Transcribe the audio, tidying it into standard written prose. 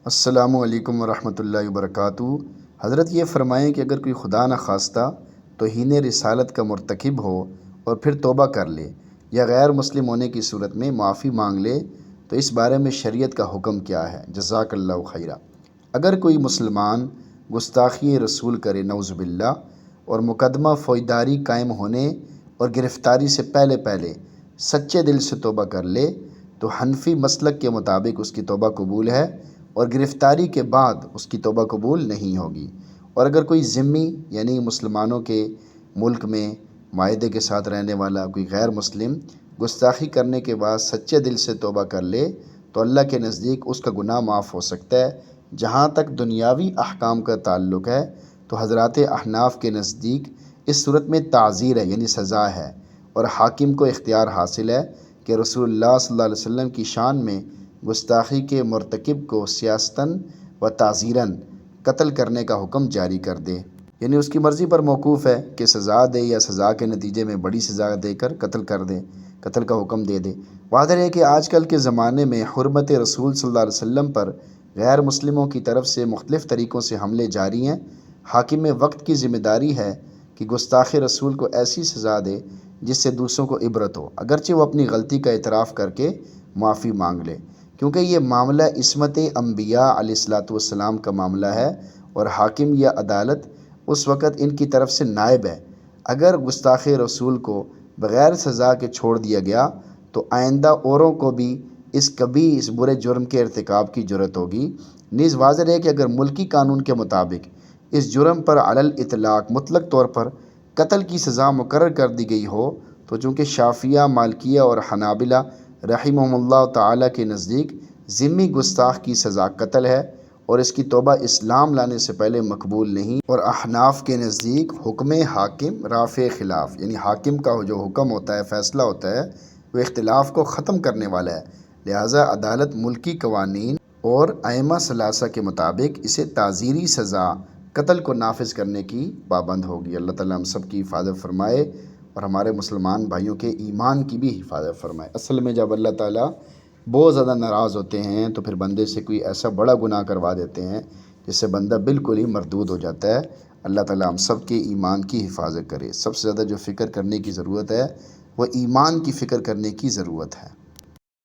السلام علیکم ورحمۃ اللہ وبرکاتہ۔ حضرت یہ فرمائیں کہ اگر کوئی خدا نخواستہ توہین رسالت کا مرتکب ہو اور پھر توبہ کر لے یا غیر مسلم ہونے کی صورت میں معافی مانگ لے تو اس بارے میں شریعت کا حکم کیا ہے؟ جزاک اللہ خیرہ۔ اگر کوئی مسلمان گستاخی رسول کرے نعوذ باللہ اور مقدمہ فوجداری قائم ہونے اور گرفتاری سے پہلے سچے دل سے توبہ کر لے تو حنفی مسلک کے مطابق اس کی توبہ قبول ہے اور گرفتاری کے بعد اس کی توبہ قبول نہیں ہوگی۔ اور اگر کوئی ذمی یعنی مسلمانوں کے ملک میں معاہدے کے ساتھ رہنے والا کوئی غیر مسلم گستاخی کرنے کے بعد سچے دل سے توبہ کر لے تو اللہ کے نزدیک اس کا گناہ معاف ہو سکتا ہے۔ جہاں تک دنیاوی احکام کا تعلق ہے تو حضرات احناف کے نزدیک اس صورت میں تعزیر ہے یعنی سزا ہے، اور حاکم کو اختیار حاصل ہے کہ رسول اللہ صلی اللہ علیہ وسلم کی شان میں گستاخی کے مرتکب کو سیاستاً و تعزیراً قتل کرنے کا حکم جاری کر دے، یعنی اس کی مرضی پر موقوف ہے کہ سزا دے یا سزا کے نتیجے میں بڑی سزا دے کر قتل کر دے، قتل کا حکم دے دے۔ واضح ہے کہ آج کل کے زمانے میں حرمت رسول صلی اللہ علیہ وسلم پر غیر مسلموں کی طرف سے مختلف طریقوں سے حملے جاری ہیں۔ حاکم وقت کی ذمہ داری ہے کہ گستاخ رسول کو ایسی سزا دے جس سے دوسروں کو عبرت ہو، اگرچہ وہ اپنی غلطی کا اعتراف کر کے معافی مانگ لے، کیونکہ یہ معاملہ عصمت انبیاء علیہ الصلاۃ والسلام کا معاملہ ہے اور حاکم یا عدالت اس وقت ان کی طرف سے نائب ہے۔ اگر گستاخ رسول کو بغیر سزا کے چھوڑ دیا گیا تو آئندہ اوروں کو بھی اس برے جرم کے ارتکاب کی جرات ہوگی۔ نیز واضح ہے کہ اگر ملکی قانون کے مطابق اس جرم پر علی الاطلاق مطلق طور پر قتل کی سزا مقرر کر دی گئی ہو تو چونکہ شافعیہ، مالکیہ اور حنابلہ رحمہم اللہ تعالیٰ کے نزدیک ذمی گستاخ کی سزا قتل ہے اور اس کی توبہ اسلام لانے سے پہلے مقبول نہیں، اور احناف کے نزدیک حکم حاکم رافع خلاف، یعنی حاکم کا جو حکم ہوتا ہے، فیصلہ ہوتا ہے، وہ اختلاف کو ختم کرنے والا ہے، لہٰذا عدالت ملکی قوانین اور ائمہ ثلاثہ کے مطابق اسے تعزیری سزا قتل کو نافذ کرنے کی پابند ہوگی۔ اللہ تعالیٰ ہم سب کی حفاظت فرمائے اور ہمارے مسلمان بھائیوں کے ایمان کی بھی حفاظت فرمائے۔ اصل میں جب اللہ تعالیٰ بہت زیادہ ناراض ہوتے ہیں تو پھر بندے سے کوئی ایسا بڑا گناہ کروا دیتے ہیں جس سے بندہ بالکل ہی مردود ہو جاتا ہے۔ اللہ تعالیٰ ہم سب کے ایمان کی حفاظت کرے۔ سب سے زیادہ جو فکر کرنے کی ضرورت ہے وہ ایمان کی فکر کرنے کی ضرورت ہے۔